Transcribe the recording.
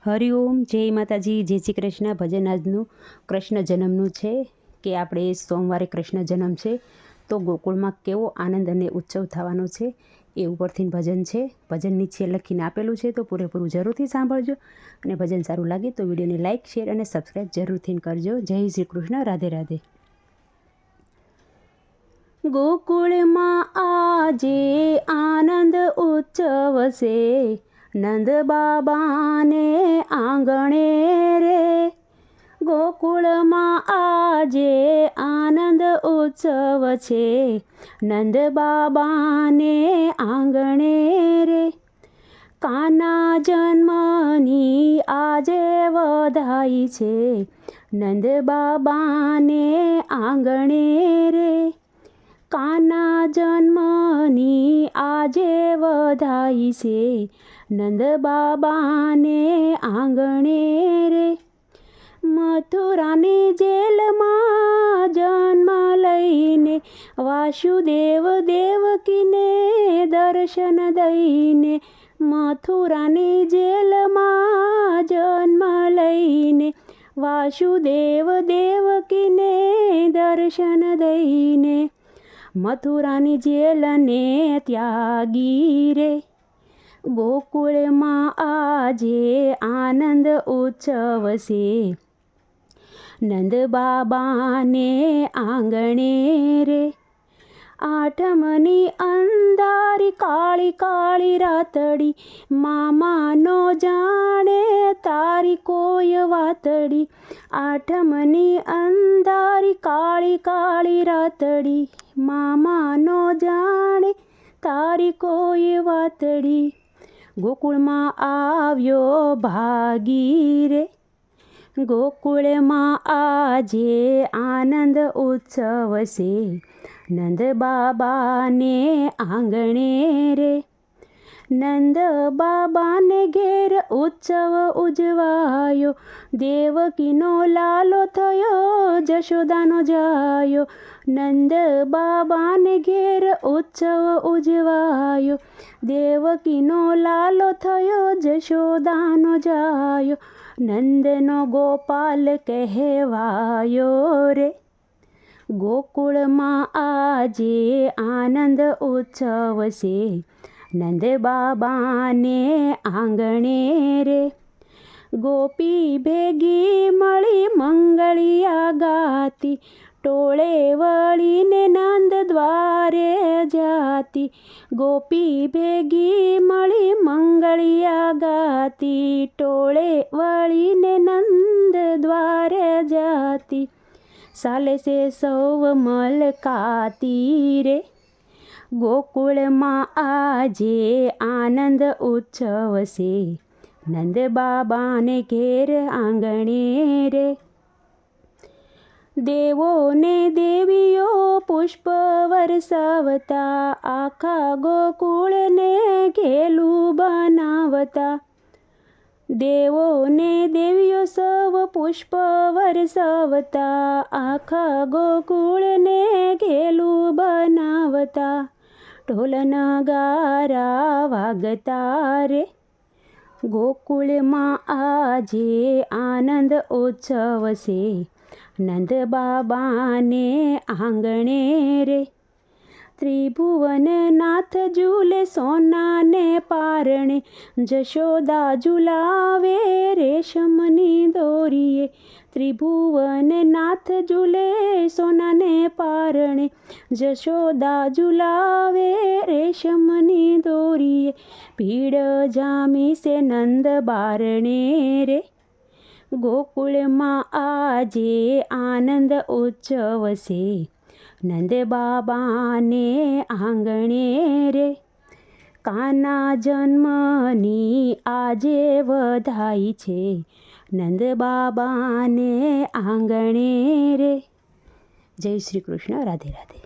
હરિઓમ, જય માતાજી, જય શ્રી કૃષ્ણ. ભજન આજનું કૃષ્ણ જન્મનું છે કે આપણે સોમવારે કૃષ્ણ જન્મ છે તો ગોકુળમાં કેવો આનંદ અને ઉત્સવ થવાનો છે એ ઉપરથી ભજન છે. ભજન નીચે લખીને આપેલું છે તો પૂરેપૂરું જરૂરથી સાંભળજો અને ભજન સારું લાગે તો વિડીયોને લાઇક, શેર અને સબસ્ક્રાઈબ જરૂરથી કરજો. જય શ્રી કૃષ્ણ. રાધે રાધે. ગોકુળમાં આજે આનંદ ઉત્સવ છે, નંદ બાબાને આંગણે રે. ગોકુળમાં આજે આનંદ ઉત્સવ છે, નંદ બાબાને આંગણે રે. કાના જન્મની આજે વધાઈ છે, નંદ બાબાને આંગણે રે. કાના જન્મની આજે વધાઈ છે, નંદ બાબાને આંગણે રે. મથુરાની જેલમાં જન્મ લઈને વાસુદેવ દેવકીને દર્શન દઈને. મથુરાની જેલમાં જન્મ લઈને વાસુદેવ દેવકીને દર્શન દઈને. મથુરાની જેલને ત્યાગી રે. ગોકુળમાં આજે આનંદ ઉત્સવ છે, નંદ બાબાને આંગણે રે. આઠમની અંધારી કાળી કાળી રાતડી, મામાનો જાણે તારી કોઈ વાતડી. આઠમની અંધારી કાળી કાળી રાતડી, મામાનો જાણે તારી કોઈ વાતડી. ગોકુળમાં આવ્યો ભાગી રે. ગોકુળમાં આજે આનંદ ઉત્સવ છે, નંદ બાબાને આંગણે રે. નંદ બાબાને ઘેર ઉત્સવ ઉજવાયો, દેવકીનો લાલો થયો જશોદાનો જાયો. નંદ બાબાને ઘેર ઉત્સવ ઉજવાયો, દેવકીનો લાલો થયો જશોદાનો જાયો. નંદનો ગોપાલ કહેવાયો રે. ગોકુળમાં આજે આનંદ ઉત્સવ છે, નંદ બાબાને આંગણે રે. ગોપી ભેગી મળી મંગળિયા ગાતી, ટોળે વળીને નંદ દ્વારે જાતી. ગોપી ભેગી મળી મંગળિયા ગાતી, ટોળે વળીને નંદ દ્વારે જાતી. સાલે છે સૌ મલકાતી રે. ગોકુળમાં આજે આનંદ ઉત્સવ છે, નંદ બાબાને ઘેર આંગણે રે. દેવો ને દેવીઓ પુષ્પ વરસાવતા, આખા ગોકુળને ઘેલું બનાવતા. દેવો ને દેવીઓ સૌ પુષ્પ વરસાવતા, આખા ગોકુળને ઘેલું બનાવતા. ઢોલ નગારા વાગતા રે. ગોકુળમાં આજે આનંદ ઉત્સવ છે, નંદ બાબાને આંગણે રે. ત્રિભુવન નાથ ઝૂલે સોનાને પારણે, જશોદા ઝુલાવે રેશમની દોરીએ. ત્રિભુવન નાથ ઝૂલે સોનાને પારણે, જશોદા ઝુલાવે રેશમની દોરીએ. ભીડ જામી છે નંદ બારણે રે. ગોકુળમાં આજે આનંદ ઉત્સવ છે, નંદ બાબાને આંગણે રે. કાના જન્મની આજે વધાઈ છે, નંદ બાબાને આંગણે રે. જય શ્રી કૃષ્ણ. રાધે રાધે.